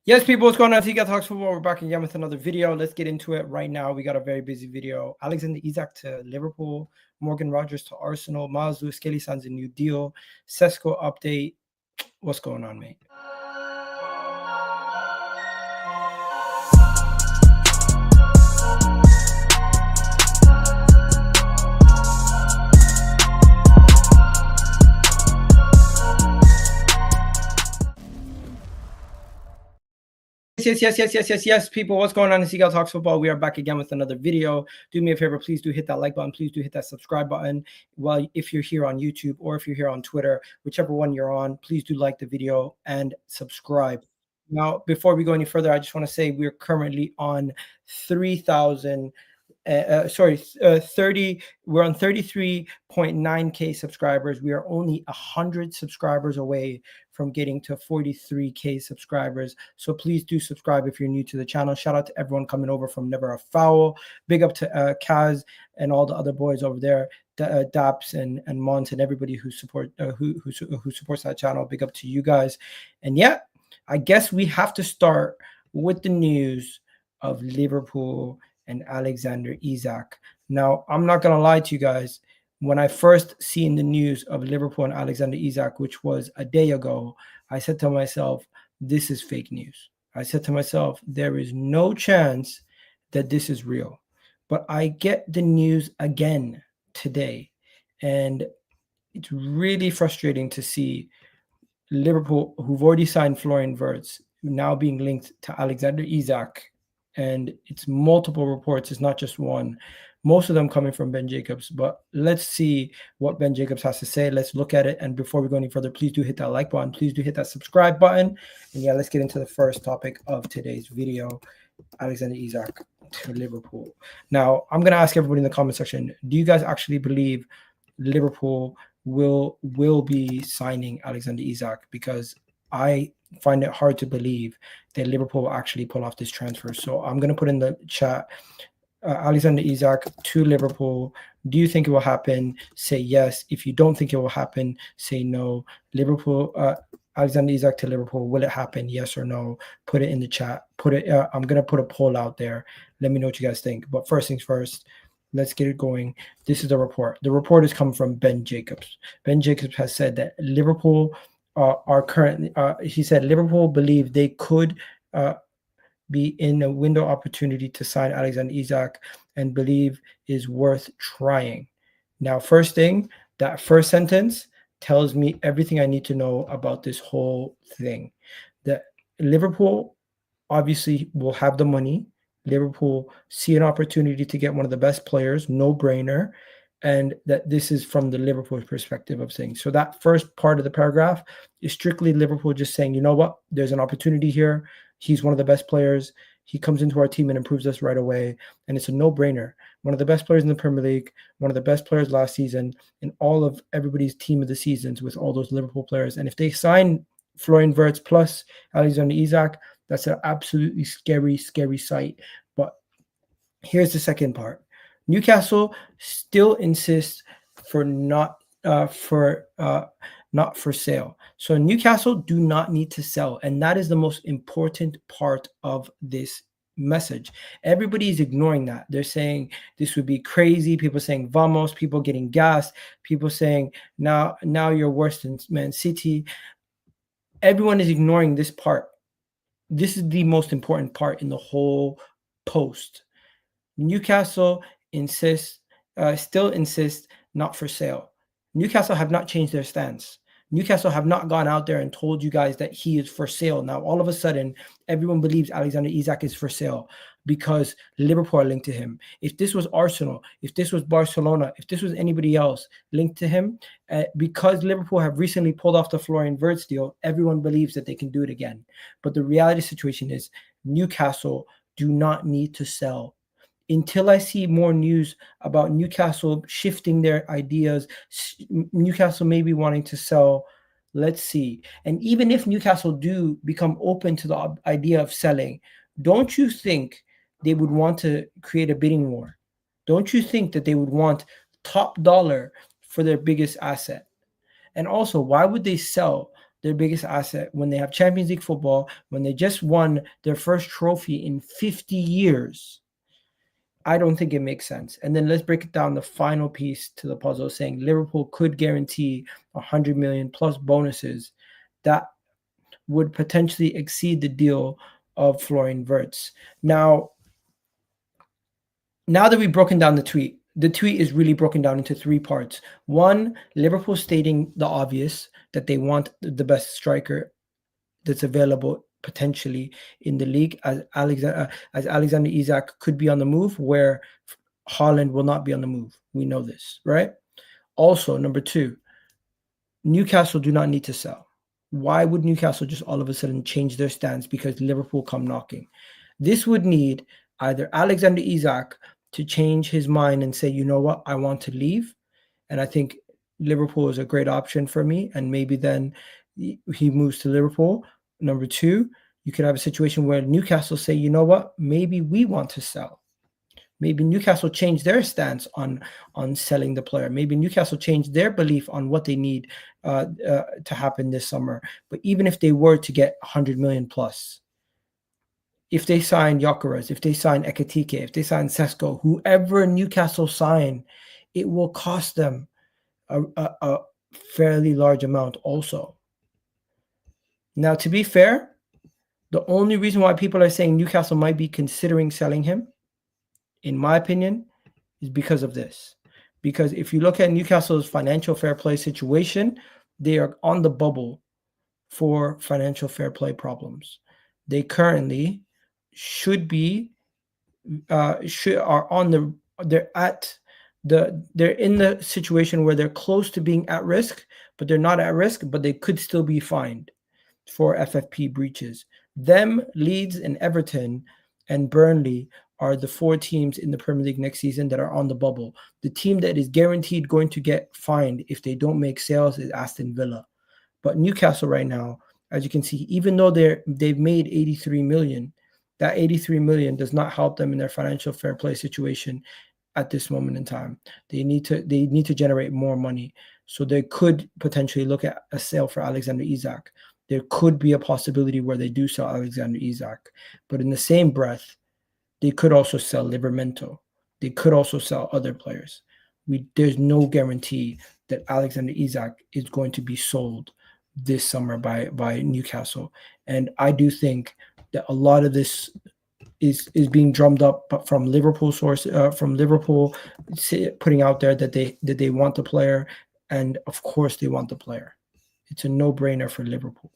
Yes, people, what's going on? Isak Talks Football. We're back again with another video. Let's get into it right now. We got a very busy video. Alexander Isak to Liverpool, Morgan Rogers to Arsenal, Myles Lewis-Skelly signs a new deal, Sesko update. What's going on, mate? Yes, people, what's going on? It's Isak Talks Football. We are back again with another video. Do me a favor, please do hit that like button. Please do hit that subscribe button. Well, if you're here on YouTube or if you're here on Twitter, whichever one you're on, please do like the video and subscribe. Now, before we go any further, I just want to say we're currently on 3,000. 30. We're on 33.9k subscribers. We are only 100 subscribers away from getting to 43k subscribers. So please do subscribe if you're new to the channel. Shout out to everyone coming over from Never a Foul. Big up to Kaz and all the other boys over there, Daps and Mont and everybody who supports that channel. Big up to you guys. And yeah, I guess we have to start with the news of Liverpool and Alexander Isak. Now, I'm not going to lie to you guys. When I first seen the news of Liverpool and Alexander Isak, which was a day ago, I said to myself, this is fake news. I said to myself, there is no chance that this is real. But I get the news again today, and it's really frustrating to see Liverpool, who've already signed Florian Wirtz, now being linked to Alexander Isak. And it's multiple reports. It's not just one. Most of them coming from Ben Jacobs. But let's see what Ben Jacobs has to say. Let's look at it. And before we go any further, please do hit that like button. Please do hit that subscribe button. And yeah, let's get into the first topic of today's video. Alexander Isak to Liverpool. Now, I'm going to ask everybody in the comment section, do you guys actually believe Liverpool will be signing Alexander Isak? Because I find it hard to believe that Liverpool will actually pull off this transfer. So I'm going to put in the chat, Alexander Isak to Liverpool. Do you think it will happen? Say yes. If you don't think it will happen, say no. Liverpool, Alexander Isak to Liverpool, will it happen? Yes or no? Put it in the chat. Put it. I'm going to put a poll out there. Let me know what you guys think. But first things first, let's get it going. This is the report. The report has come from Ben Jacobs. Ben Jacobs has said that Liverpool are currently, he said Liverpool believe they could be in a window opportunity to sign Alexander Isak and believe is worth trying. Now, first thing, that first sentence tells me everything I need to know about this whole thing. That Liverpool obviously will have the money. Liverpool see an opportunity to get one of the best players, no brainer. And that this is from the Liverpool perspective of things. So that first part of the paragraph is strictly Liverpool just saying, you know what, there's an opportunity here. He's one of the best players. He comes into our team and improves us right away. And it's a no-brainer. One of the best players in the Premier League, one of the best players last season, in all of everybody's team of the seasons with all those Liverpool players. And if they sign Florian Wirtz plus Alexander Isak, that's an absolutely scary, scary sight. But here's the second part. Newcastle still insists for not for sale. So Newcastle do not need to sell, and that is the most important part of this message. Everybody is ignoring that. They're saying this would be crazy. People saying vamos. People getting gassed. People saying now you're worse than Man City. Everyone is ignoring this part. This is the most important part in the whole post. Newcastle still insist not for sale. Newcastle have not changed their stance. Newcastle have not gone out there and told you guys that he is for sale. Now, all of a sudden, everyone believes Alexander Isak is for sale because Liverpool are linked to him. If this was Arsenal, if this was Barcelona, if this was anybody else linked to him, because Liverpool have recently pulled off the Florian Wirtz deal, everyone believes that they can do it again. But the reality situation is Newcastle do not need to sell. Until I see more news about Newcastle shifting their ideas, Newcastle maybe wanting to sell, let's see. And even if Newcastle do become open to the idea of selling, don't you think they would want to create a bidding war? Don't you think that they would want top dollar for their biggest asset? And also, why would they sell their biggest asset, when they have Champions League football, when they just won their first trophy in 50 years, I don't think it makes sense. And then let's break it down, the final piece to the puzzle, saying Liverpool could guarantee 100 million plus bonuses that would potentially exceed the deal of Florian Wirtz. Now that we've broken down the tweet is really broken down into 3 parts. One, Liverpool stating the obvious, that they want the best striker that's available potentially in the league, as Alexander Isak could be on the move, where Haaland will not be on the move. We know this, right? Also, number 2, Newcastle do not need to sell. Why would Newcastle just all of a sudden change their stance because Liverpool come knocking? This would need either Alexander Isak to change his mind and say, you know what, I want to leave. And I think Liverpool is a great option for me. And maybe then he moves to Liverpool. Number 2, you could have a situation where Newcastle say, you know what, maybe we want to sell. Maybe Newcastle changed their stance on selling the player. Maybe Newcastle changed their belief on what they need to happen this summer. But even if they were to get 100 million plus, if they sign Gyökeres, if they sign Ekitike, if they sign Sesko, whoever Newcastle sign, it will cost them a fairly large amount also. Now, to be fair, the only reason why people are saying Newcastle might be considering selling him, in my opinion, is because of this. Because if you look at Newcastle's financial fair play situation, they are on the bubble for financial fair play problems. They currently they're in the situation where they're close to being at risk, but they're not at risk, but they could still be fined for FFP breaches. Them, Leeds and Everton and Burnley are the 4 teams in the Premier League next season that are on the bubble. The team that is guaranteed going to get fined if they don't make sales is Aston Villa. But Newcastle right now, as you can see, even though they've made 83 million, that 83 million does not help them in their financial fair play situation at this moment in time. They need to generate more money. So they could potentially look at a sale for Alexander Isak. There could be a possibility where they do sell Alexander Isak. But in the same breath, they could also sell Livramento. They could also sell other players. There's no guarantee that Alexander Isak is going to be sold this summer by Newcastle. And I do think that a lot of this is being drummed up from Liverpool putting out there that they want the player, and of course they want the player. It's a no-brainer for Liverpool.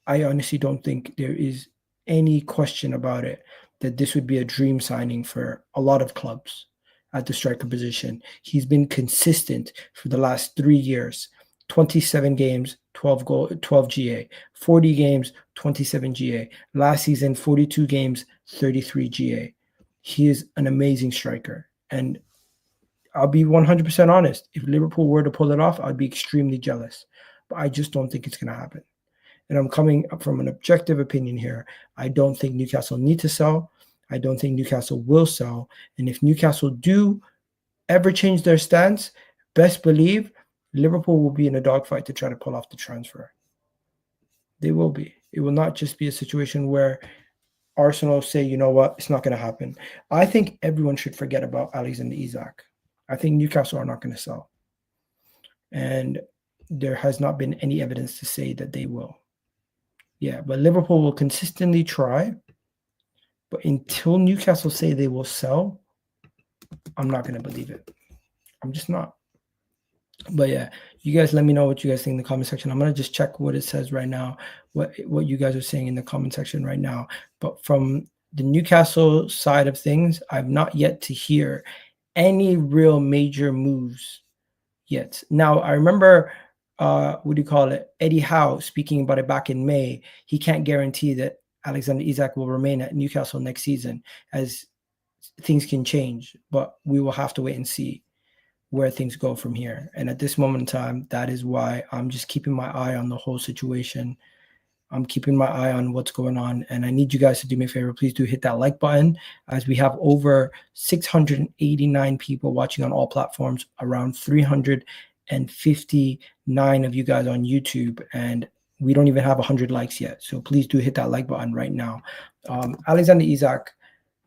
I honestly don't think there is any question about it that this would be a dream signing for a lot of clubs at the striker position. He's been consistent for the last 3 years. 27 games, 12 GA, 40 games, 27 GA. Last season, 42 games, 33 GA. He is an amazing striker. And I'll be 100% honest. If Liverpool were to pull it off, I'd be extremely jealous. But I just don't think it's going to happen. And I'm coming up from an objective opinion here. I don't think Newcastle need to sell. I don't think Newcastle will sell. And if Newcastle do ever change their stance, best believe Liverpool will be in a dogfight to try to pull off the transfer. They will be. It will not just be a situation where Arsenal say, you know what, it's not going to happen. I think everyone should forget about Alexander Isak. I think Newcastle are not going to sell. And there has not been any evidence to say that they will. Yeah, but Liverpool will consistently try. But until Newcastle say they will sell, I'm not going to believe it. I'm just not. But yeah, you guys let me know what you guys think in the comment section. I'm going to just check what it says right now, what you guys are saying in the comment section right now. But from the Newcastle side of things, I've not yet to hear any real major moves yet. Now, I remember, Eddie Howe speaking about it back in May. He can't guarantee that Alexander Isak will remain at Newcastle next season, as things can change. But we will have to wait and see where things go from here. And at this moment in time, that is why I'm just keeping my eye on the whole situation. I'm keeping my eye on what's going on. And I need you guys to do me a favor. Please do hit that like button, as we have over 689 people watching on all platforms, around 300 159 of you guys on YouTube, and we don't even have 100 likes yet. So please do hit that like button right now. Alexander Isak,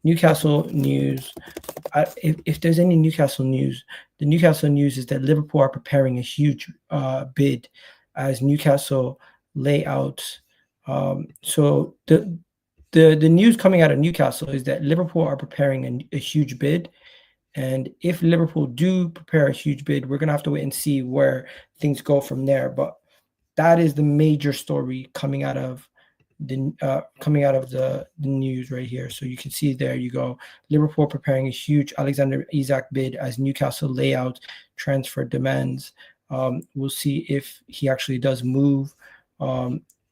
Newcastle news. If there's any Newcastle news, the Newcastle news is that Liverpool are preparing a huge bid as Newcastle lay out. So the news coming out of Newcastle is that Liverpool are preparing a huge bid. And if Liverpool do prepare a huge bid, we're going to have to wait and see where things go from there. But that is the major story coming out of the news right here. So you can see there you go. Liverpool preparing a huge Alexander Isak bid as Newcastle lay out transfer demands. We'll see if he actually does move.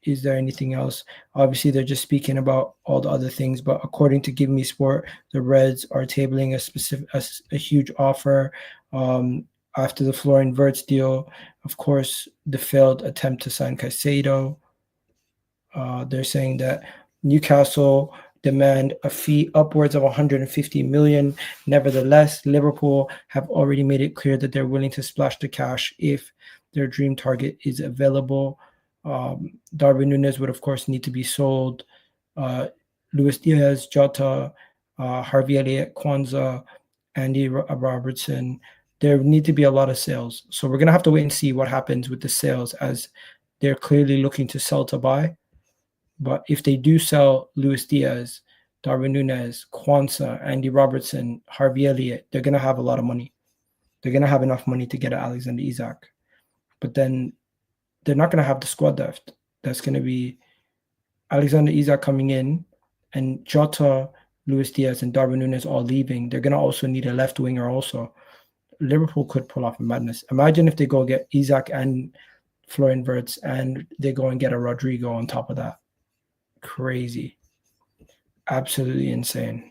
Is there anything else? Obviously, they're just speaking about all the other things, but according to Give Me Sport, the Reds are tabling a huge offer after the Florian Wirtz deal. Of course, the failed attempt to sign Caicedo. They're saying that Newcastle demand a fee upwards of 150 million. Nevertheless, Liverpool have already made it clear that they're willing to splash the cash if their dream target is available. Darwin Núñez would, of course, need to be sold. Luis Diaz, Jota, Harvey Elliott, Kwanzaa, Andy Robertson. There need to be a lot of sales. So we're going to have to wait and see what happens with the sales, as they're clearly looking to sell to buy. But if they do sell Luis Diaz, Darwin Núñez, Kwanzaa, Andy Robertson, Harvey Elliott, they're going to have a lot of money. They're going to have enough money to get Alexander Isak. But then they're not going to have the squad depth. That's going to be Alexander Isak coming in and Jota, Luis Diaz, and Darwin Núñez all leaving. They're going to also need a left winger also. Liverpool could pull off a madness. Imagine if they go get Isak and Florian Wirtz and they go and get a Rodrygo on top of that. Crazy. Absolutely insane.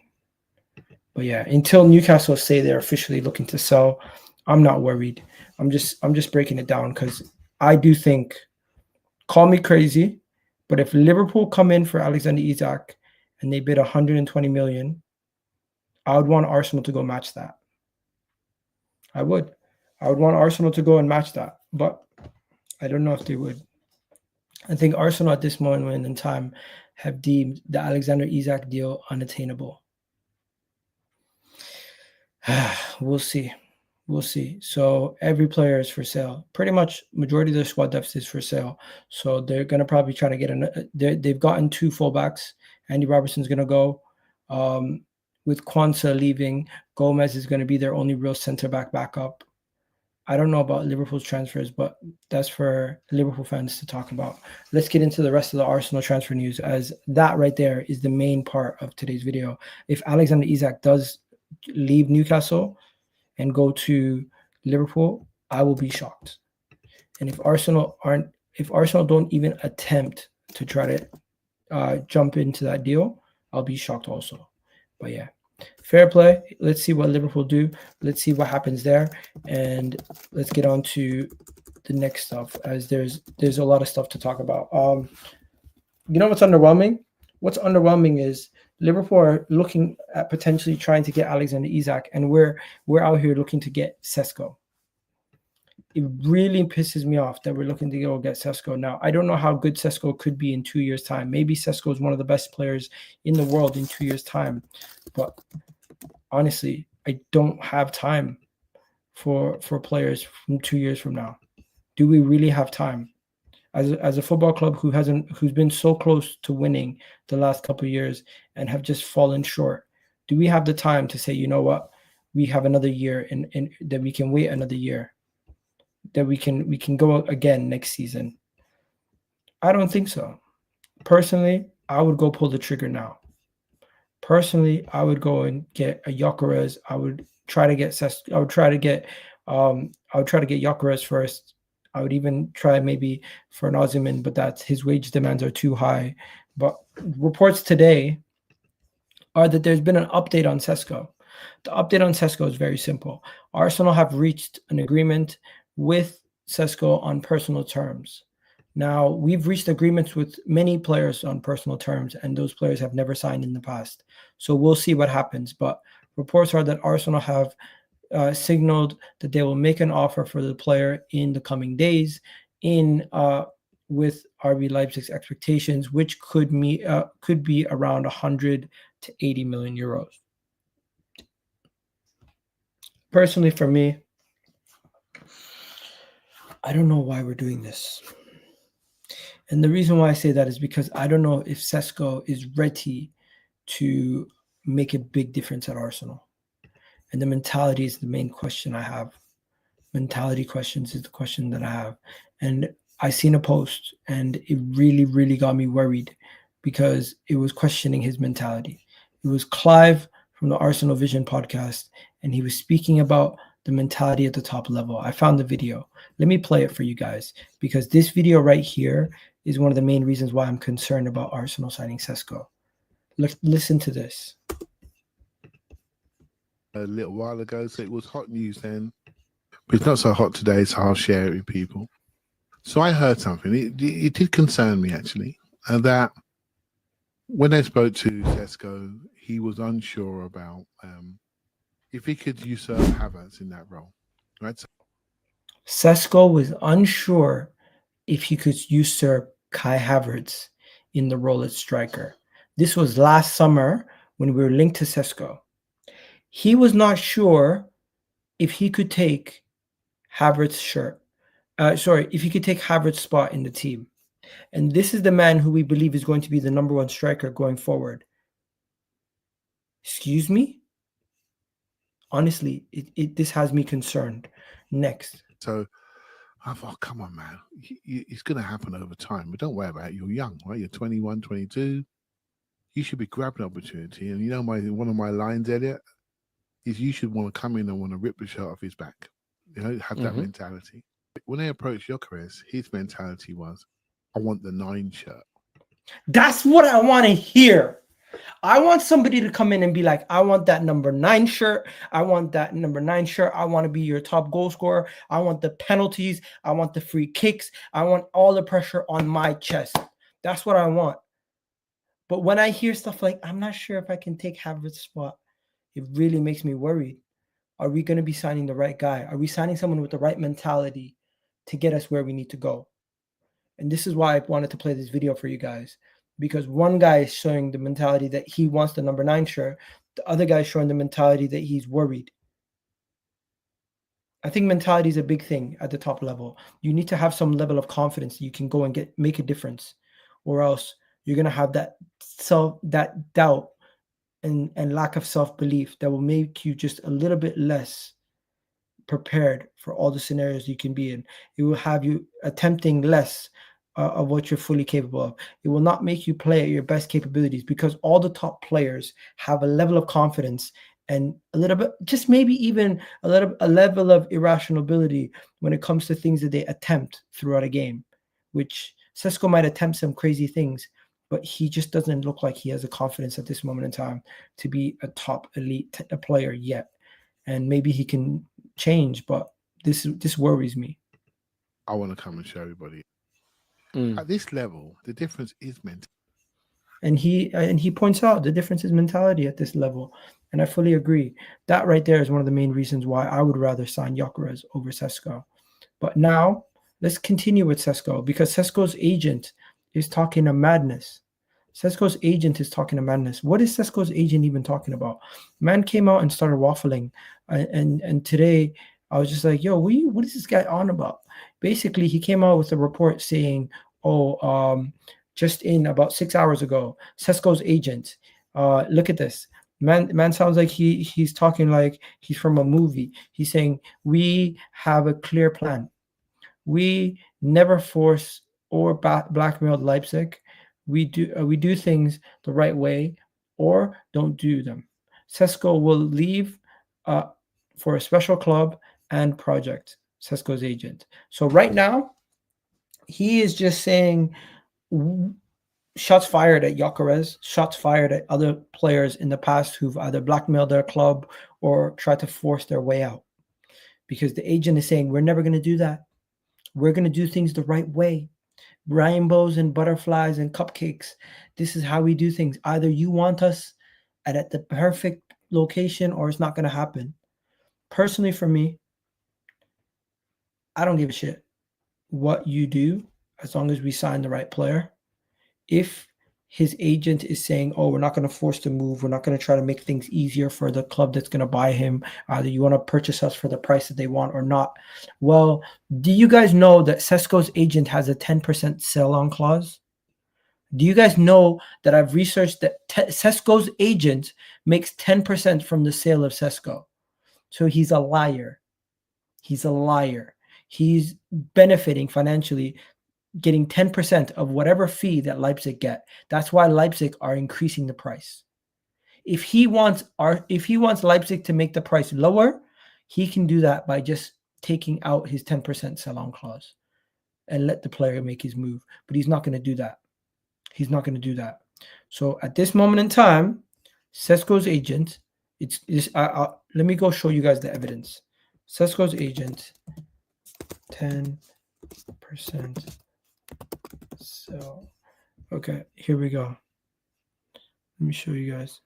But yeah, until Newcastle say they're officially looking to sell, I'm not worried. I'm just breaking it down because I do think, call me crazy, but if Liverpool come in for Alexander Isak and they bid 120 million, I would want Arsenal to go match that. I would want Arsenal to go and match that, but I don't know if they would. I think Arsenal at this moment in time have deemed the Alexander Isak deal unattainable. We'll see. We'll see. So every player is for sale. Pretty much majority of their squad depth is for sale. So they're going to probably try to get they've gotten 2 fullbacks. Andy Robertson's going to go. With Kwanzaa leaving, Gomez is going to be their only real center-back backup. I don't know about Liverpool's transfers, but that's for Liverpool fans to talk about. Let's get into the rest of the Arsenal transfer news, as that right there is the main part of today's video. If Alexander Isak does leave Newcastle and go to Liverpool, I will be shocked. And if Arsenal don't even attempt to try to jump into that deal, I'll be shocked also. But yeah, fair play. Let's see what Liverpool do. Let's see what happens there, and let's get on to the next stuff, as there's a lot of stuff to talk about. You know what's underwhelming? What's underwhelming is Liverpool are looking at potentially trying to get Alexander Isak, and we're out here looking to get Sesko. It really pisses me off that we're looking to go get Sesko. Now, I don't know how good Sesko could be in 2 years' time. Maybe Sesko is one of the best players in the world in 2 years' time. But honestly, I don't have time for players from 2 years from now. Do we really have time? As a football club who's been so close to winning the last couple of years and have just fallen short, do we have the time to say, you know what, we have another year and that we can wait another year, that we can go again next season? I don't think so. Personally, I would go pull the trigger now. Personally, I would go and get a Gyökeres. I would try to get Gyökeres first. I would even try maybe for an Osimhen, but his wage demands are too high. But reports today are that there's been an update on Sesko. The update on Sesko is very simple. Arsenal have reached an agreement with Sesko on personal terms. Now, we've reached agreements with many players on personal terms, and those players have never signed in the past. So we'll see what happens. But reports are that Arsenal have signaled that they will make an offer for the player in the coming days with RB Leipzig's expectations, which could be around 100 to 80 million euros. Personally, for me, I don't know why we're doing this. And the reason why I say that is because I don't know if Sesko is ready to make a big difference at Arsenal. And the mentality is the main question I have. Mentality questions is the question that I have. And I seen a post and it really, really got me worried because it was questioning his mentality. It was Clive from the Arsenal Vision podcast, and he was speaking about the mentality at the top level. I found the video. Let me play it for you guys, because this video right here is one of the main reasons why I'm concerned about Arsenal signing Sesko. Listen to this. A little while ago, so it was hot news then. But it's not so hot today, so I'll share it with people. So I heard something. It did concern me, actually, that when I spoke to Sesko, he was unsure about if he could usurp Havertz in that role. Right? Sesko was unsure if he could usurp Kai Havertz in the role as striker. This was last summer when we were linked to Sesko. He was not sure if he could take Havertz's if he could take Havertz's spot in the team. And this is the man who we believe is going to be the number one striker going forward. Excuse me? Honestly, this has me concerned. Next. So I thought, come on, man. It's going to happen over time. But don't worry about it. You're young, right? You're 21, 22. You should be grabbing opportunity. And you know, one of my lines, Elliot, is you should want to come in and want to rip the shirt off his back. You know, have that mentality. When they approached Gyökeres, his mentality was, I want the 9 shirt. That's what I want to hear. I want somebody to come in and be like, I want that number 9 shirt. I want that number 9 shirt. I want to be your top goal scorer. I want the penalties. I want the free kicks. I want all the pressure on my chest. That's what I want. But when I hear stuff like, I'm not sure if I can take Havertz's spot, it really makes me worried. Are we going to be signing the right guy? Are we signing someone with the right mentality to get us where we need to go? And this is why I wanted to play this video for you guys, because one guy is showing the mentality that he wants the number 9 shirt. The other guy is showing the mentality that he's worried. I think mentality is a big thing at the top level. You need to have some level of confidence that you can go and make a difference, or else you're going to have that doubt and lack of self-belief that will make you just a little bit less prepared for all the scenarios you can be in. It will have you attempting less of what you're fully capable of. It will not make you play at your best capabilities, because all the top players have a level of confidence and a little bit, just maybe even a level of irrationality when it comes to things that they attempt throughout a game, which Sesko might attempt some crazy things, but he just doesn't look like he has the confidence at this moment in time to be a top elite player yet. And maybe he can change, but this worries me. I want to come and show everybody. At this level, the difference is mental. And he points out the difference is mentality at this level. And I fully agree. That right there is one of the main reasons why I would rather sign Gyökeres over Sesko. But now let's continue with Sesko, because Sesko's agent is talking a madness. Sesko's agent is talking a madness. What is Sesko's agent even talking about? Man came out and started waffling. And today I was just like, yo, what is this guy on about? Basically, he came out with a report saying, just in about 6 hours ago, Sesko's agent, look at this. Man sounds like he's talking like he's from a movie. He's saying, we have a clear plan. We never force or blackmailed Leipzig. We do things the right way or don't do them. Sesko will leave for a special club and project, Sesko's agent. So right now, he is just saying shots fired at Gyökeres, shots fired at other players in the past who've either blackmailed their club or tried to force their way out. Because the agent is saying, we're never going to do that. We're going to do things the right way. Rainbows and butterflies and cupcakes. This is how we do things. Either you want us at the perfect location or it's not going to happen. personally for me, I don't give a shit what you do as long as we sign the right player. If his agent is saying, oh, we're not going to force the move, we're not going to try to make things easier for the club that's going to buy him, either you want to purchase us for the price that they want or not. Well, do you guys know that Sesko's agent has a 10% sell-on clause? Do you guys know that I've researched that Sesko's agent makes 10% from the sale of Šeško? So he's a liar. He's a liar. He's benefiting financially, getting 10% of whatever fee that Leipzig get. That's why Leipzig are increasing the price. If he wants Leipzig to make the price lower, he can do that by just taking out his 10% sell-on clause and let the player make his move. But he's not going to do that. He's not going to do that. So at this moment in time, Sesko's agent, let me go show you guys the evidence. Sesko's agent, 10%. So, okay, here we go. Let me show you guys.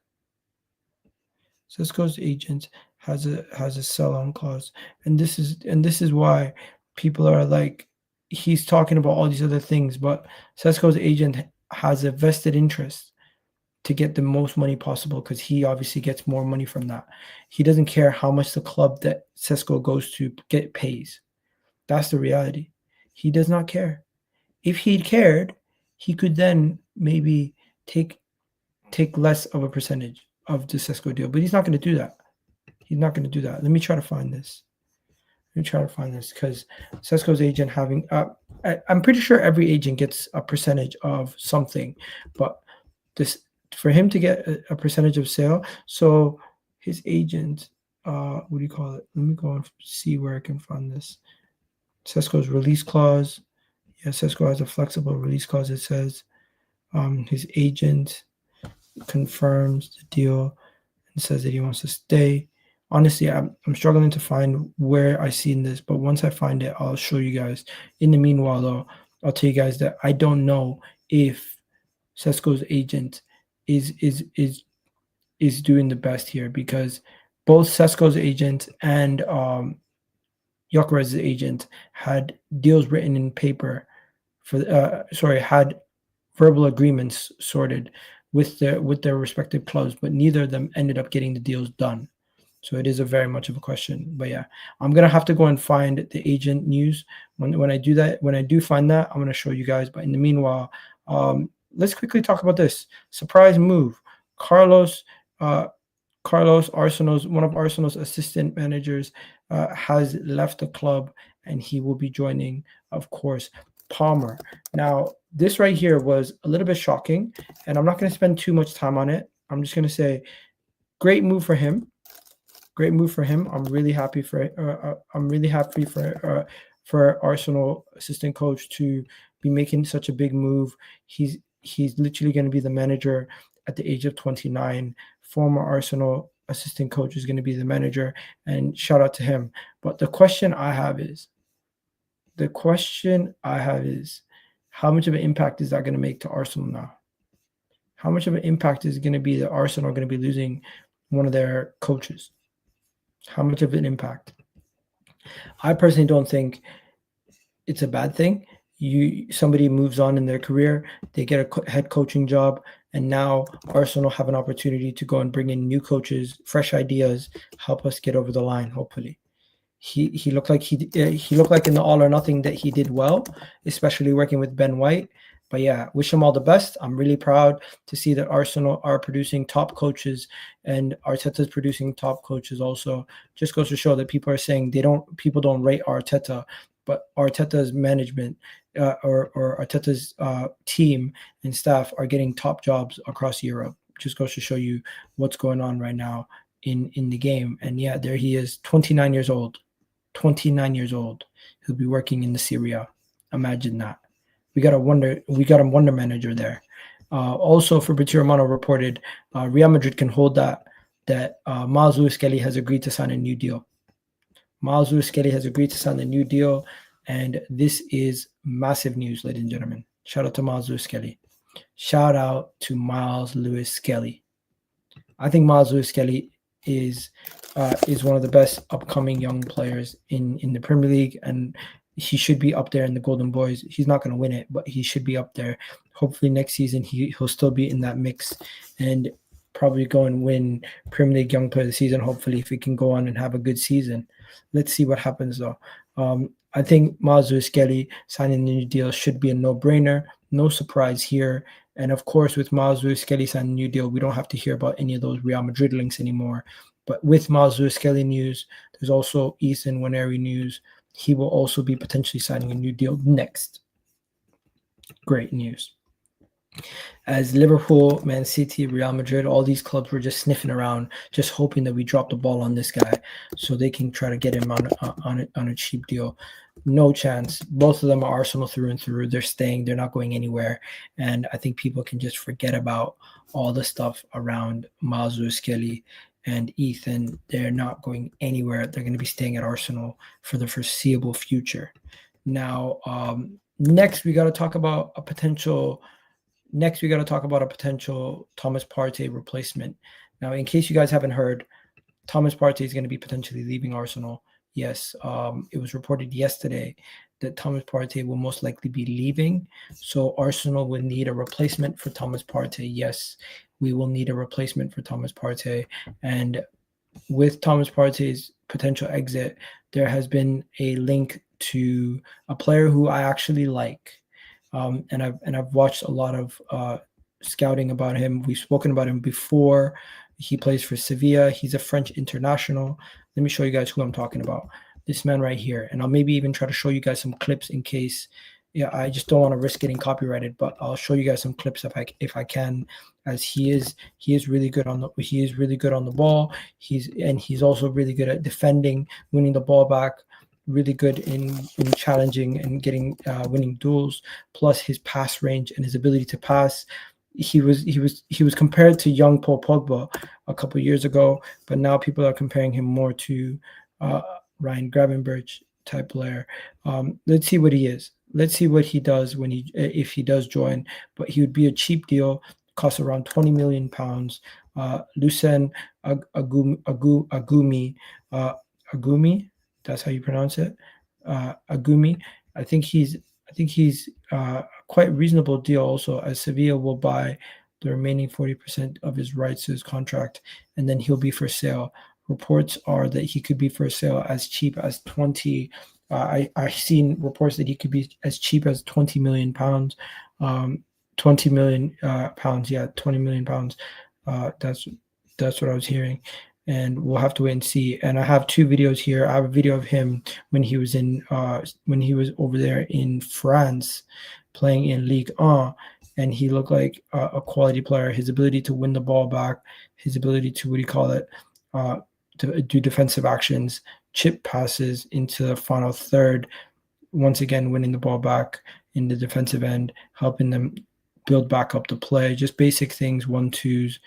Sesko's agent has a sell-on clause, and this is why people are like, he's talking about all these other things, but Sesko's agent has a vested interest to get the most money possible because he obviously gets more money from that. He doesn't care how much the club that Šeško goes to pays. That's the reality. He does not care. If he cared, he could then maybe take less of a percentage of the Šeško deal, but he's not going to do that. He's not going to do that. Let me try to find this. Because Šeško's agent having I'm pretty sure every agent gets a percentage of something, but this for him to get a percentage of sale. So his agent, what do you call it? Let me go and see where I can find this. Šeško's release clause. Yeah, Šeško has a flexible release clause. It says his agent confirms the deal and says that he wants to stay. Honestly, I'm struggling to find where I seen this, but once I find it, I'll show you guys. In the meanwhile, though, I'll tell you guys that I don't know if Šeško's agent is doing the best here, because both Šeško's agent and Gyökeres's agent had deals written in paper had verbal agreements sorted with their respective clubs, but neither of them ended up getting the deals done. So it is a very much of a question. But yeah, I'm gonna have to go and find the agent news. When I do that, when I do find that, I'm gonna show you guys. But in the meanwhile, let's quickly talk about this surprise move. Carlos, Arsenal's one of Arsenal's assistant managers, has left the club, and he will be joining, of course, Parma. Now, this right here was a little bit shocking, and I'm not going to spend too much time on it. I'm just going to say, great move for him. Great move for him. I'm really happy for Arsenal assistant coach to be making such a big move. He's literally going to be the manager at the age of 29. Former Arsenal assistant coach is going to be the manager, and shout out to him. But the question I have is, how much of an impact is that going to make to Arsenal now? How much of an impact is it going to be that Arsenal are going to be losing one of their coaches? How much of an impact? I personally don't think it's a bad thing. Somebody moves on in their career, they get a head coaching job, and now Arsenal have an opportunity to go and bring in new coaches, fresh ideas, help us get over the line, hopefully. He looked like he looked like in the All or Nothing that he did well, especially working with Ben White. But yeah, wish him all the best. I'm really proud to see that Arsenal are producing top coaches, and Arteta's producing top coaches also. Just goes to show that people are saying people don't rate Arteta, but Arteta's management or Arteta's team and staff are getting top jobs across Europe. Just goes to show you what's going on right now in the game. And yeah, there he is, 29 years old. 29 years old. He'll be working in the Serie A. Imagine that. We got a wonder manager there. Also, Fabrizio Romano reported Real Madrid can hold that Myles Lewis-Skelly has agreed to sign a new deal. Myles Lewis-Skelly has agreed to sign a new deal, and this is massive news, ladies and gentlemen. Shout out to Myles Lewis-Skelly. Shout out to Myles Lewis-Skelly. I think Myles Lewis-Skelly is one of the best upcoming young players in the Premier League, and he should be up there in the Golden Boys. He's not going to win it, but he should be up there. Hopefully next season he'll still be in that mix and probably go and win Premier League Young Player of the Season, hopefully, if he can go on and have a good season. Let's see what happens, though. I think Myles Lewis-Skelly signing the new deal should be a no-brainer. No surprise here. And, of course, with Myles Lewis-Skelly signing a new deal, we don't have to hear about any of those Real Madrid links anymore. But with Myles Lewis-Skelly news, there's also Nwaneri news. He will also be potentially signing a new deal next. Great news. As Liverpool, Man City, Real Madrid, all these clubs were just sniffing around, just hoping that we drop the ball on this guy so they can try to get him on a cheap deal. No chance. Both of them are Arsenal through and through. They're staying. They're not going anywhere. And I think people can just forget about all the stuff around Myles Lewis-Skelly and Ethan. They're not going anywhere. They're going to be staying at Arsenal for the foreseeable future. Now, next we got to talk about a potential Thomas Partey replacement. Now, in case you guys haven't heard, Thomas Partey is going to be potentially leaving Arsenal. Yes, it was reported yesterday that Thomas Partey will most likely be leaving. So Arsenal will need a replacement for Thomas Partey. Yes, we will need a replacement for Thomas Partey. And with Thomas Partey's potential exit, there has been a link to a player who I actually like. And I've watched a lot of scouting about him. We've spoken about him before. He plays for Sevilla. He's a French international. Let me show you guys who I'm talking about. This man right here. And I'll maybe even try to show you guys some clips in case. Yeah, I just don't want to risk getting copyrighted, but I'll show you guys some clips if I can, as he is really good on the ball. He's also really good at defending, winning the ball back. Really good in challenging and getting winning duels. Plus his pass range and his ability to pass. He was compared to young Paul Pogba a couple of years ago, but now people are comparing him more to Ryan Gravenberch type player. Let's see what he is. Let's see what he does if he does join. But he would be a cheap deal, costs around £20 million. Lucien Agoume. That's how you pronounce it. Agoume. I think he's quite reasonable deal also, as Sevilla will buy the remaining 40% of his rights to his contract, and then he'll be for sale. Reports are that he could be for sale as cheap as 20. I've seen reports that he could be as cheap as £20 million. 20 million pounds. Yeah, 20 million pounds. That's what I was hearing. And we'll have to wait and see. And I have two videos here. I have a video of him when he was over there in France playing in Ligue 1, and he looked like a quality player. His ability to win the ball back, his ability to to do defensive actions, chip passes into the final third, once again winning the ball back in the defensive end, helping them build back up the play, just basic things, 1-2s,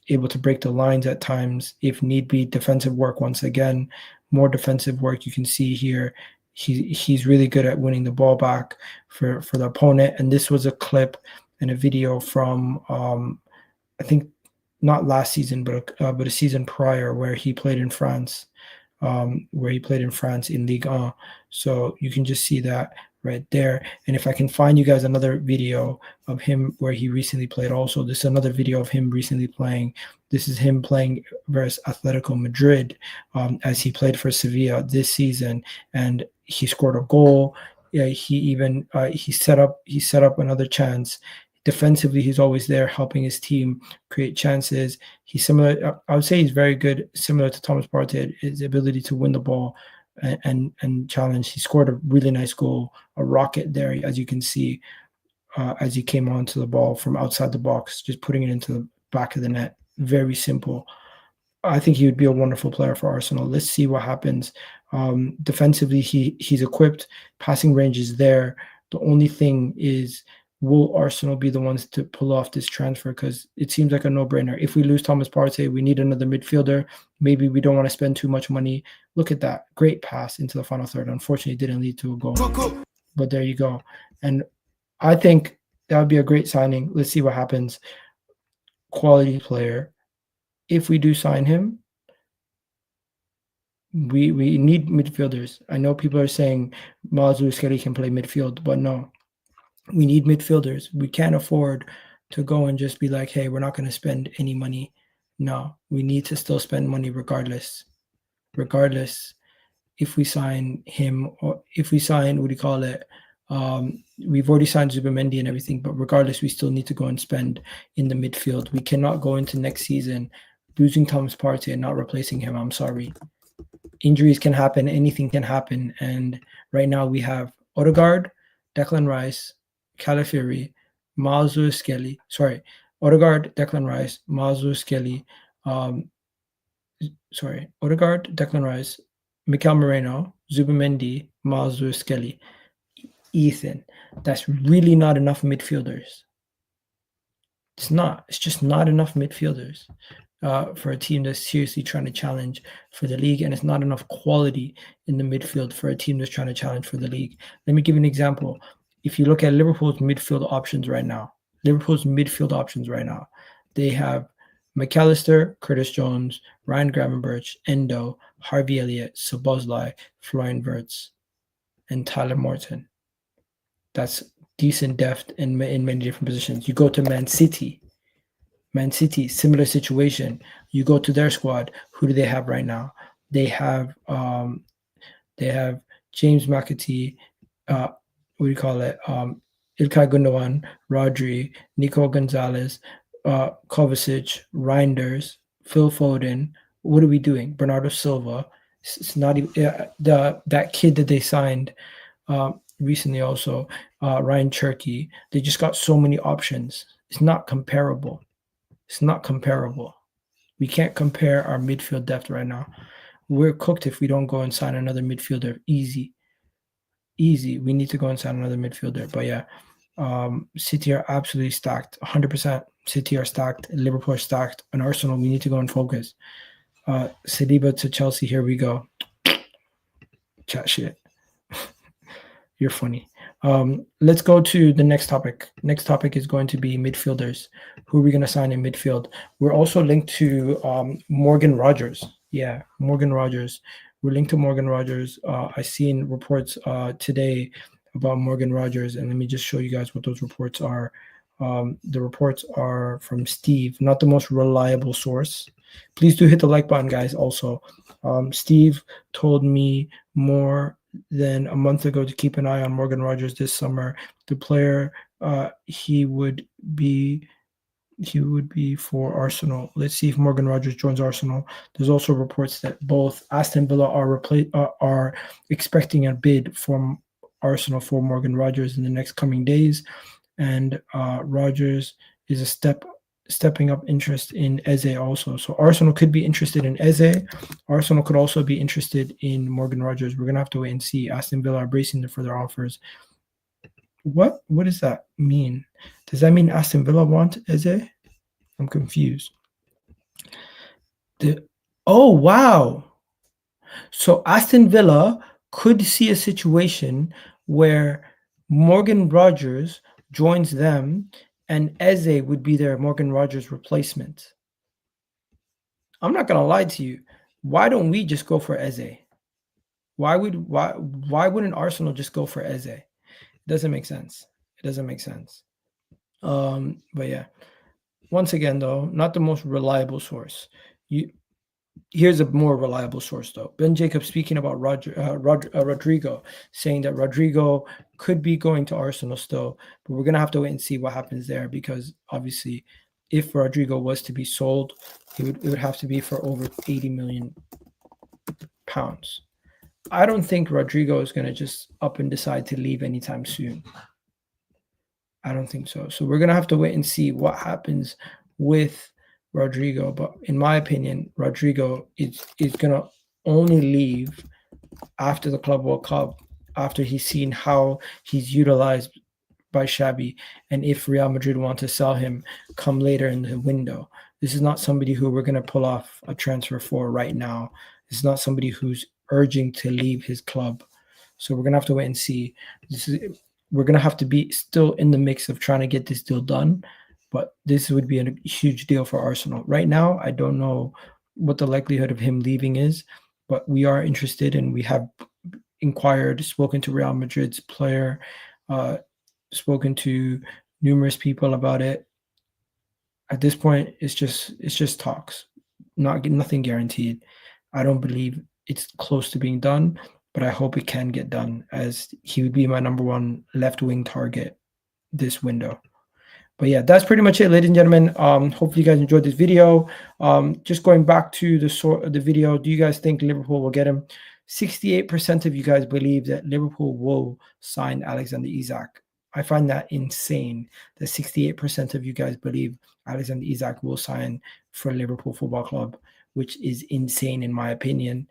able to break the lines at times if need be. Defensive work, once again, more defensive work. You can see here he's really good at winning the ball back for the opponent. And this was a clip and a video from I think not last season, but a season prior, where he played in France, in Ligue 1. So you can just see that right there. And if I can find you guys another video of him where he recently played also, this is another video of him recently playing. This is him playing versus Atletico Madrid as he played for Sevilla this season, and he scored a goal. Yeah, he set up another chance. Defensively, he's always there helping his team create chances. He's similar. I would say he's very good, similar to Thomas Partey, his ability to win the ball and challenge. He scored a really nice goal, a rocket there, as you can see, as he came onto the ball from outside the box, just putting it into the back of the net. Very simple. I think he would be a wonderful player for Arsenal. Let's see what happens. Defensively, he's equipped. Passing range is there. The only thing is, will Arsenal be the ones to pull off this transfer? Because it seems like a no-brainer. If we lose Thomas Partey, we need another midfielder. Maybe we don't want to spend too much money. Look at that. Great pass into the final third. Unfortunately, it didn't lead to a goal. But there you go. And I think that would be a great signing. Let's see what happens. Quality player. If we do sign him, We need midfielders. I know people are saying Myles Lewis-Skelly can play midfield, but no. We need midfielders. We can't afford to go and just be like, hey, we're not going to spend any money. No, we need to still spend money regardless. Regardless, if we sign him or if we sign, what do you call it? We've already signed Zubimendi and everything, but regardless, we still need to go and spend in the midfield. We cannot go into next season losing Thomas Partey and not replacing him. I'm sorry. Injuries can happen. Anything can happen. And right now we have Odegaard, Declan Rice, Calafiori, Myles Lewis-Skelly. Sorry, Odegaard, Declan Rice, Myles Lewis-Skelly. Odegaard, Declan Rice, Mikel Moreno, Zubimendi, Myles Lewis-Skelly, Ethan. That's really not enough midfielders. It's not. It's just not enough midfielders for a team that's seriously trying to challenge for the league, and it's not enough quality in the midfield for a team that's trying to challenge for the league. Let me give you an example. If you look at Liverpool's midfield options right now, they have McAllister, Curtis Jones, Ryan Gravenberch, Endo, Harvey Elliott, Szoboszlai, Florian Wirtz, and Tyler Morton. That's decent depth in many different positions. You go to Man City, similar situation. You go to their squad. Who do they have right now? They have James McAtee, Ilkay Gundogan, Rodri, Nico Gonzalez, Kovacic, Reinders, Phil Foden. What are we doing? Bernardo Silva. It's not even that kid that they signed recently also, Ryan Cherky. They just got so many options. It's not comparable. We can't compare our midfield depth right now. We're cooked if we don't go and sign another midfielder. Easy. We need to go and sign another midfielder. But yeah, City are absolutely stacked. 100%. City are stacked. Liverpool are stacked. And Arsenal, we need to go and focus. Saliba to Chelsea. Here we go. Chat shit. You're funny. Let's go to the next topic. Next topic is going to be midfielders. Who are we going to sign in midfield? We're also linked to Morgan Rogers. Yeah, Morgan Rogers. We're linked to Morgan Rogers. I seen reports today about Morgan Rogers, and let me just show you guys what those reports are. The reports are from Steve, not the most reliable source. Please do hit the like button, guys. Also, Steve told me more than a month ago to keep an eye on Morgan Rogers this summer. The player he would be for Arsenal. Let's see if Morgan Rogers joins Arsenal. There's also reports that both Aston Villa are expecting a bid from Arsenal for Morgan Rogers in the next coming days, and Rogers is stepping up interest in Eze also. So Arsenal could be interested in Eze. Arsenal could also be interested in Morgan Rogers. We're going to have to wait and see. Aston Villa are bracing for their offers. What does that mean? Does that mean Aston Villa want Eze? I'm confused. Oh, wow. So Aston Villa could see a situation where Morgan Rogers joins them and Eze would be their Morgan Rogers replacement. I'm not gonna lie to you. Why don't we just go for Eze? Why wouldn't Arsenal just go for Eze? It doesn't make sense. But yeah. Once again, though, not the most reliable source. Here's a more reliable source, though. Ben Jacobs speaking about Rodrygo, saying that Rodrygo could be going to Arsenal still, but we're going to have to wait and see what happens there, because obviously if Rodrygo was to be sold, it would have to be for over 80 million pounds. I don't think Rodrygo is going to just up and decide to leave anytime soon. I don't think so. So we're going to have to wait and see what happens with Rodrygo. But in my opinion, Rodrygo is going to only leave after the Club World Cup, after he's seen how he's utilized by Xabi, and if Real Madrid want to sell him come later in the window. This is not somebody who we're going to pull off a transfer for right now. This is not somebody who's urging to leave his club. So we're going to have to wait and see. We're going to have to be still in the mix of trying to get this deal done, but this would be a huge deal for Arsenal. Right now, I don't know what the likelihood of him leaving is, but we are interested, and we have inquired, spoken to Real Madrid's player, spoken to numerous people about it. At this point, it's just talks, nothing guaranteed. I don't believe it's close to being done, but I hope it can get done, as he would be my number one left wing target this window. But yeah, that's pretty much it, ladies and gentlemen. Hopefully you guys enjoyed this video. Just going back to the video, do you guys think Liverpool will get him? 68% of you guys believe that Liverpool will sign Alexander Isak. I find that insane that 68% of you guys believe Alexander Isak will sign for Liverpool Football Club, which is insane in my opinion.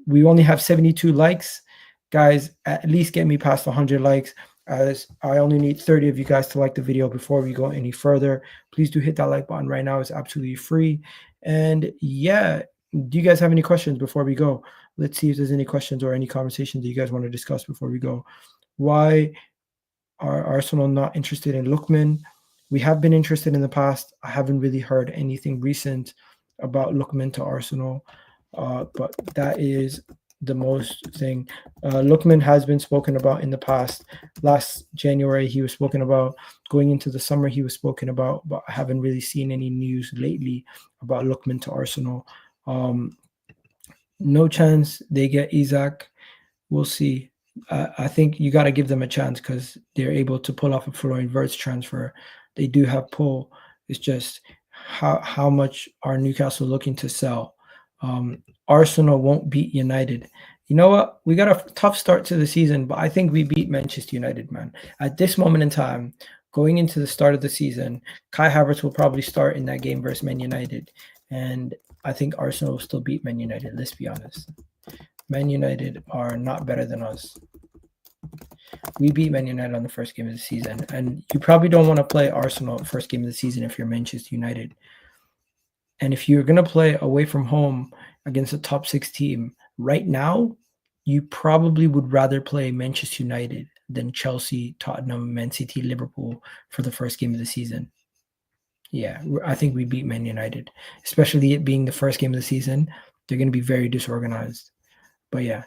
We only have 72 likes. Guys, at least get me past 100 likes, as I only need 30 of you guys to like the video before we go any further. Please do hit that like button right now. It's absolutely free. And yeah, do you guys have any questions before we go? Let's see if there's any questions or any conversations that you guys want to discuss before we go. Why are Arsenal not interested in Lookman? We have been interested in the past. I haven't really heard anything recent about Lookman to Arsenal, but that is the most thing. Lookman has been spoken about in the past. Last January, he was spoken about. Going into the summer, he was spoken about, but I haven't really seen any news lately about Lookman to Arsenal. No chance they get Isak. We'll see. I think you got to give them a chance, because they're able to pull off a Florian Wirtz transfer. They do have pull. It's just how much are Newcastle looking to sell? Arsenal won't beat United. You know what? We got a tough start to the season, but I think we beat Manchester United, man. At this moment in time, going into the start of the season, Kai Havertz will probably start in that game versus Man United. And I think Arsenal will still beat Man United, let's be honest. Man United are not better than us. We beat Man United on the first game of the season, and you probably don't want to play Arsenal first game of the season if you're Manchester United. And if you're going to play away from home against a top 6 team right now, you probably would rather play Manchester United than Chelsea, Tottenham, Man City, Liverpool for the first game of the season. Yeah, I think we beat Man United, especially it being the first game of the season. They're going to be very disorganized. But yeah,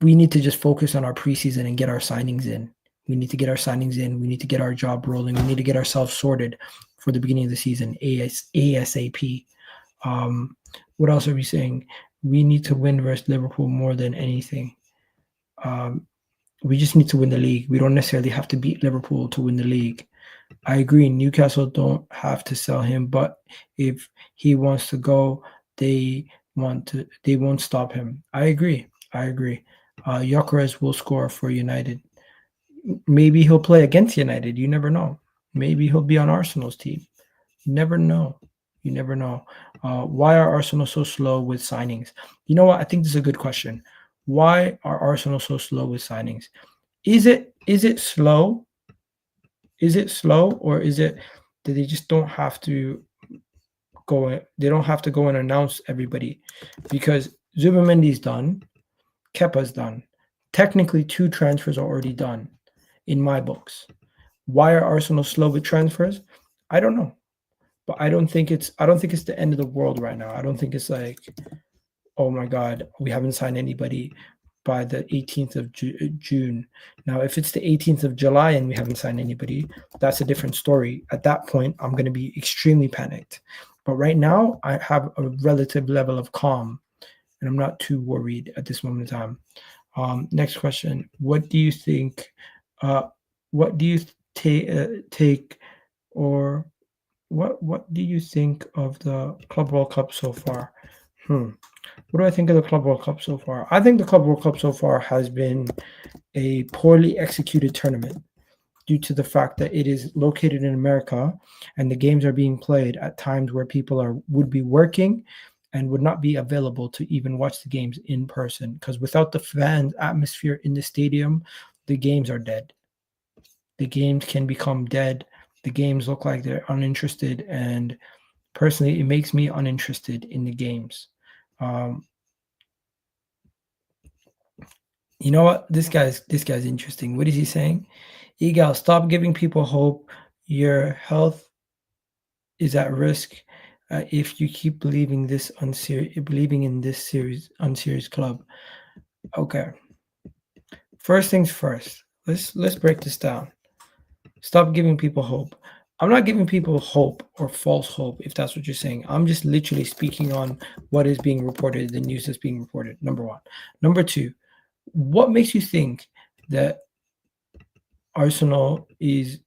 we need to just focus on our preseason and get our signings in. We need to get our signings in. We need to get our job rolling. We need to get ourselves sorted for the beginning of the season, ASAP. What else are we saying? We need to win versus Liverpool more than anything. We just need to win the league. We don't necessarily have to beat Liverpool to win the league. I agree. Newcastle don't have to sell him, but if he wants to go, they won't stop him. I agree. Gyökeres will score for United. Maybe he'll play against United. You never know. Maybe he'll be on Arsenal's team. You never know. Why are Arsenal so slow with signings? You know what? I think this is a good question. Why are Arsenal so slow with signings? Is it slow? Is it slow, or is it that they just don't have to go? They don't have to go and announce everybody, because Zubimendi's done, Kepa's done. Technically, 2 transfers are already done in my books. Why are Arsenal slow with transfers? I don't know, but I don't think it's the end of the world right now. I don't think it's like, oh my God, we haven't signed anybody by the 18th of June. Now, if it's the 18th of July and we haven't signed anybody, that's a different story. At that point, I'm going to be extremely panicked. But right now, I have a relative level of calm, and I'm not too worried at this moment in time. Next question. What do you think? What do you take, or what do you think of the Club World Cup so far? What do I think of the Club World Cup so far? I think the Club World Cup so far has been a poorly executed tournament due to the fact that it is located in America and the games are being played at times where people would be working and would not be available to even watch the games in person, because without the fans' atmosphere in the stadium, the games are dead. The games can become dead. The games look like they're uninterested, and personally, it makes me uninterested in the games. You know what? This guy's interesting. What is he saying? Egal, stop giving people hope. Your health is at risk. if you keep believing in this unserious club. Okay. First things first. Let's break this down. Stop giving people hope. I'm not giving people hope or false hope, if that's what you're saying. I'm just literally speaking on what is being reported, the news that's being reported. Number one. Number two, what makes you think that Arsenal is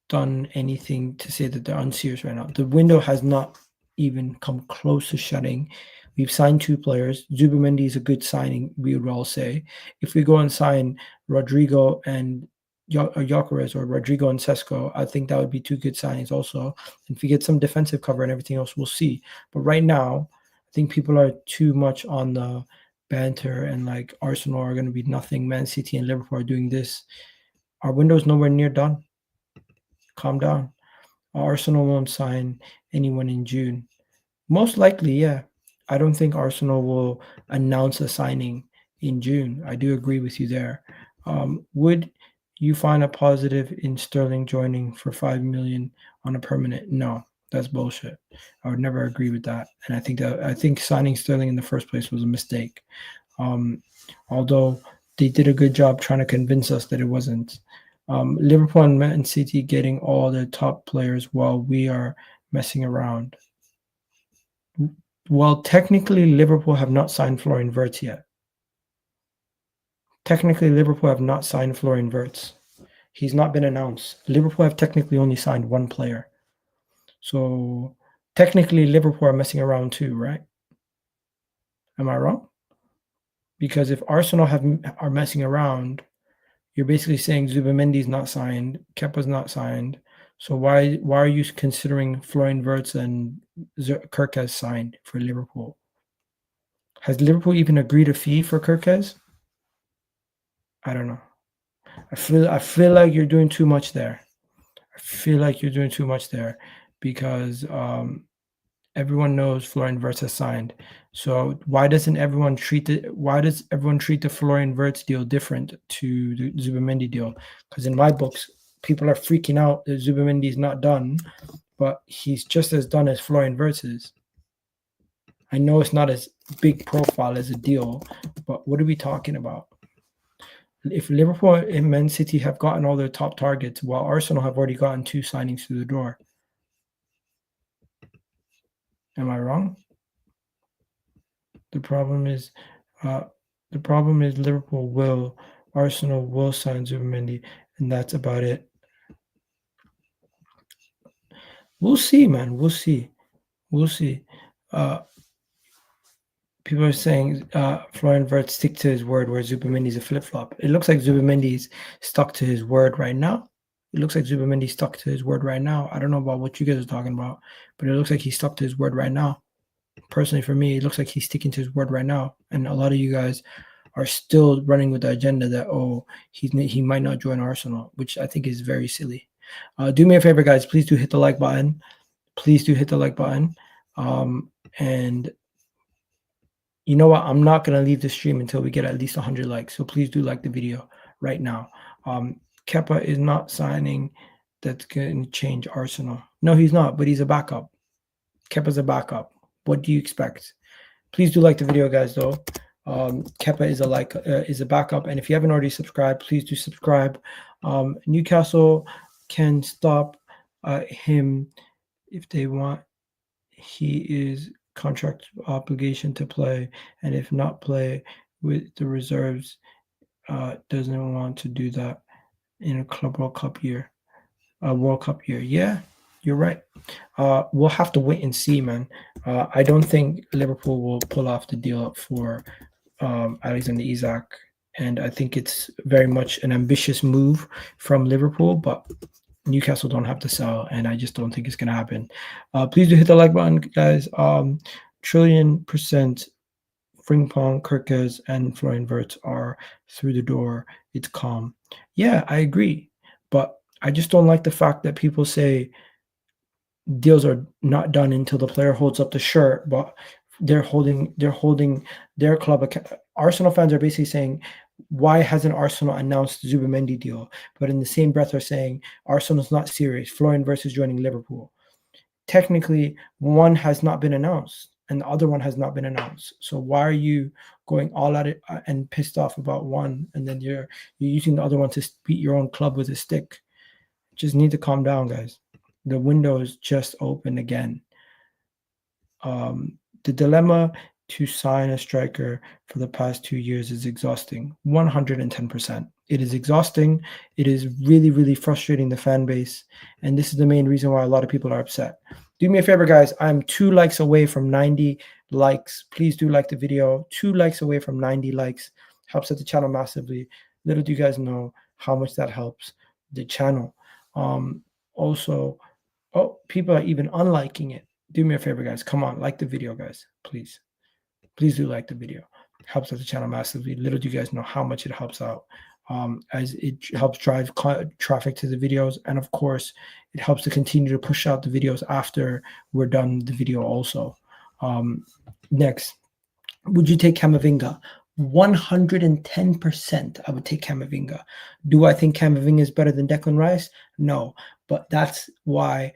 done anything to say that they're unserious right now? The window has not even come close to shutting. We've signed 2 players. Zubimendi is a good signing, we would all say. If we go and sign Rodrygo and Gyökeres, or Rodrygo and Sesko, I think that would be 2 good signings also. And if we get some defensive cover and everything else, we'll see. But right now, I think people are too much on the banter and like Arsenal are going to be nothing. Man City and Liverpool are doing this. Our window is nowhere near done. Calm down. Arsenal won't sign anyone in June. Most likely, yeah. I don't think Arsenal will announce a signing in June. I do agree with you there. Would you find a positive in Sterling joining for 5 million on a permanent? No, that's bullshit. I would never agree with that. And I think signing Sterling in the first place was a mistake. Although they did a good job trying to convince us that it wasn't. Liverpool and Man City getting all their top players while we are messing around. Well, technically, Liverpool have not signed Florian Wirtz yet. Technically, Liverpool have not signed Florian Wirtz. He's not been announced. Liverpool have technically only signed 1 player. So technically, Liverpool are messing around too, right? Am I wrong? Because if Arsenal are messing around, you're basically saying Zubimendi's not signed, Kepa's not signed. So why are you considering Florian Wirtz and Kirkes signed for Liverpool? Has Liverpool even agreed a fee for Kirkes? I don't know. I feel like you're doing too much there. Because everyone knows Florian Wirtz has signed. So why does everyone treat the Florian Wirtz deal different to the Zubimendi deal? Because in my books, people are freaking out that Zubimendi is not done, but he's just as done as Florian Wirtz is. I know it's not as big profile as a deal, but what are we talking about? If Liverpool and Man City have gotten all their top targets, while Arsenal have already gotten 2 signings through the door, am I wrong? The problem is Arsenal will sign Zubimendi, and that's about it. We'll see, man. We'll see. People are saying Florian Wirtz stick to his word, where Zubimendi's a flip-flop. It looks like Zubimendi's stuck to his word right now. I don't know about what you guys are talking about, but it looks like he's stuck to his word right now. Personally, for me, it looks like he's sticking to his word right now. And a lot of you guys are still running with the agenda that, he might not join Arsenal, which I think is very silly. Do me a favor, guys. Please do hit the like button. And you know what? I'm not going to leave the stream until we get at least 100 likes. So please do like the video right now. Kepa is not signing. That's going to change Arsenal. No, he's not, but he's a backup. Kepa's a backup. What do you expect? Please do like the video, guys, though. Kepa is a backup. And if you haven't already subscribed, please do subscribe. Newcastle can stop him if they want. He is contract obligation to play, and if not play with the reserves, doesn't want to do that in a World Cup year. Yeah, you're right. We'll have to wait and see, man. I don't think Liverpool will pull off the deal for Alexander Isak, and I think it's very much an ambitious move from Liverpool, but Newcastle don't have to sell, and I just don't think it's going to happen. Please do hit the like button, guys. Trillion% Frimpong, Kirkes, and Florian Wirtz are through the door. It's calm. Yeah, I agree, but I just don't like the fact that people say deals are not done until the player holds up the shirt, but they're holding their club. Arsenal fans are basically saying, why hasn't Arsenal announced the Zubimendi deal? But in the same breath are saying Arsenal's not serious. Florian Wirtz is joining Liverpool. technically one has not been announced and the other one has not been announced. So why are you going all at it and pissed off about one, and then you're using the other one to beat your own club with a stick? Just need to calm down, guys. The window is just open again. The dilemma to sign a striker for the past 2 years is exhausting. 110%. It is exhausting. It is really, really frustrating the fan base. And this is the main reason why a lot of people are upset. Do me a favor, guys. I'm 2 likes away from 90 likes. Please do like the video. 2 likes away from 90 likes. Helps out the channel massively. Little do you guys know how much that helps the channel. Also, people are even unliking it. Do me a favor, guys. Come on, like the video, guys. Please. Please do like the video. It helps out the channel massively. Little do you guys know how much it helps out, as it helps drive traffic to the videos. And of course, it helps to continue to push out the videos after we're done the video also. Next, would you take Camavinga? 110% I would take Camavinga. Do I think Camavinga is better than Declan Rice? No, but that's why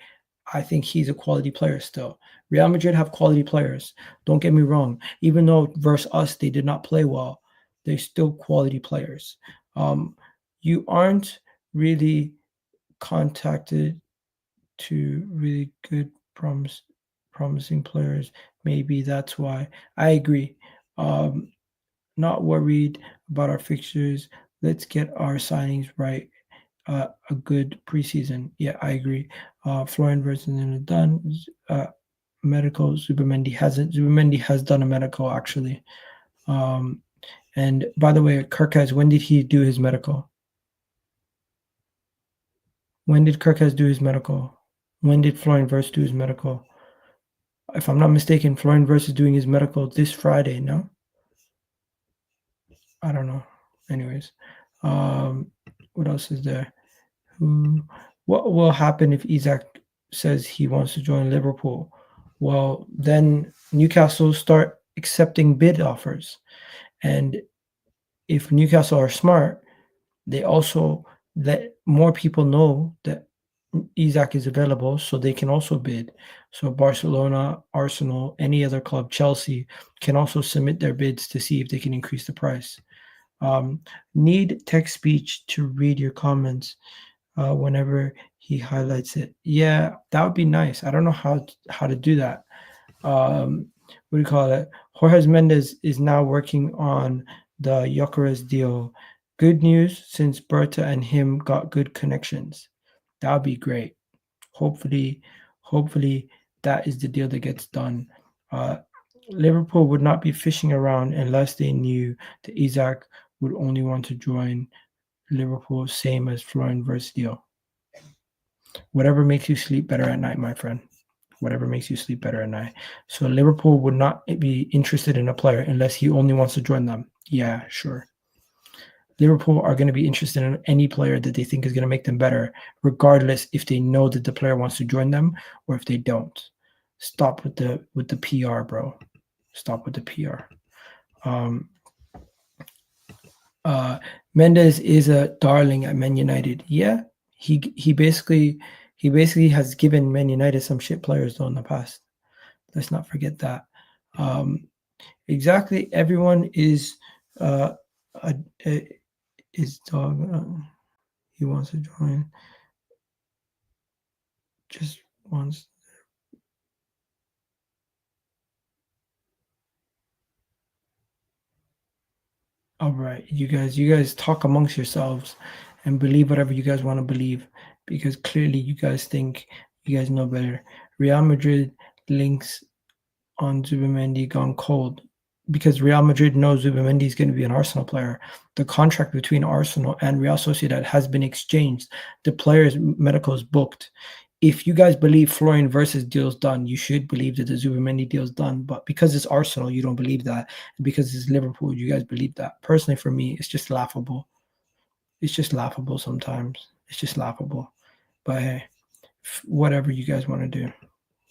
I think he's a quality player still. Real Madrid have quality players. Don't get me wrong. Even though versus us, they did not play well, they're still quality players. You aren't really contacted to really good promising players. Maybe that's why. I agree. Not worried about our fixtures. Let's get our signings right. A good preseason. Yeah, I agree. Florian versus done. Medical. Zubimendi hasn't. Zubimendi has done a medical actually. And by the way, Kirkaz, when did he do his medical? When did Kirkaz do his medical? When did Florian Wirtz do his medical? If I'm not mistaken, Florian Wirtz is doing his medical this Friday, no? I don't know. Anyways, what else is there? What will happen if Isak says he wants to join Liverpool? Well, then Newcastle start accepting bid offers. And if Newcastle are smart, they also let more people know that Isak is available, so they can also bid. So Barcelona, Arsenal, any other club, Chelsea, can also submit their bids to see if they can increase the price. Need text speech to read your comments whenever he highlights it. Yeah, that would be nice. I don't know how to do that. What do you call it? Jorge Mendes is now working on the Gyökeres deal. Good news, since Berta and him got good connections. That would be great. Hopefully that is the deal that gets done. Liverpool would not be fishing around unless they knew that Isak would only want to join Liverpool, same as Florian Wirtz deal. Whatever makes you sleep better at night, my friend. Whatever makes you sleep better at night. So Liverpool would not be interested in a player unless he only wants to join them. Yeah, sure. Liverpool are going to be interested in any player that they think is going to make them better, regardless if they know that the player wants to join them or if they don't. Stop with the PR, bro. Stop with the PR. Mendes is a darling at Man United. Yeah, he basically has given Man United some shit players though in the past. Let's not forget that. Exactly, everyone is dog. He wants to join. Just wants. All right, you guys talk amongst yourselves and believe whatever you guys want to believe, because clearly you guys think you guys know better. Real Madrid links on Zubimendi gone cold because Real Madrid knows Zubimendi is going to be an Arsenal player. The contract between Arsenal and Real Sociedad has been exchanged. The player's medical is booked. If you guys believe Florian versus deal's done, you should believe that the Zubimendi deal's done. But because it's Arsenal, you don't believe that. And because it's Liverpool, you guys believe that. Personally, for me, it's just laughable. It's just laughable sometimes. It's just laughable. But hey, whatever you guys want to do.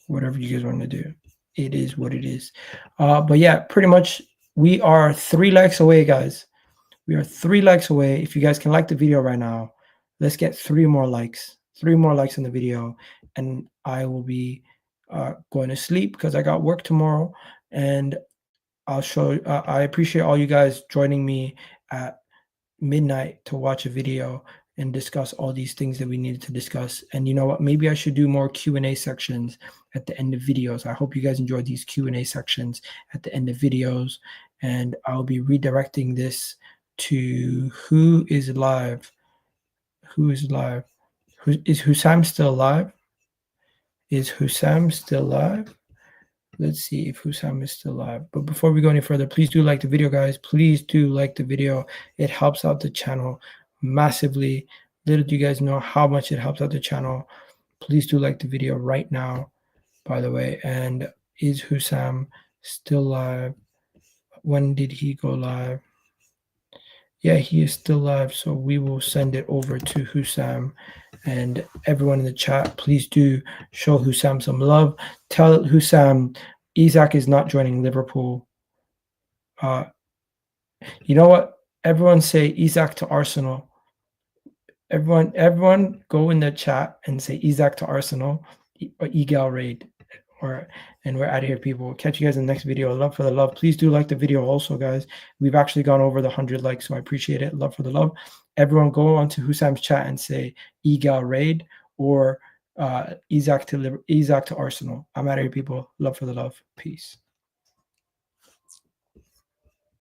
Whatever you guys want to do. It is what it is. But yeah, pretty much we are 3 likes away, guys. We are 3 likes away. If you guys can like the video right now, let's get 3 more likes. 3 more likes in the video, and I will be going to sleep because I got work tomorrow. And I'll show. I appreciate all you guys joining me at midnight to watch a video and discuss all these things that we needed to discuss. And you know what? Maybe I should do more Q&A sections at the end of videos. I hope you guys enjoyed these Q&A sections at the end of videos. And I'll be redirecting this to who is live. Who is live? Is Hussam still live? Is Hussam still live? Let's see if Hussam is still live. But before we go any further, please do like the video, guys. Please do like the video. It helps out the channel massively. Little do you guys know how much it helps out the channel. Please do like the video right now, by the way. And is Hussam still live? When did he go live? Yeah, he is still live. So we will send it over to Hussam. And everyone in the chat, please do show Hussam some love. Tell Hussam Isak is not joining Liverpool. You know what? Everyone say Isak to Arsenal. Everyone go in the chat and say Isak to Arsenal or Egal raid. And we're out of here, people. Catch you guys in the next video. Love for the love. Please do like the video also, guys. We've actually gone over the 100 likes, so I appreciate it. Love for the love. Everyone go onto Hussam's chat and say Egal raid or Isak to Arsenal. I'm out of here, people. Love for the love. Peace.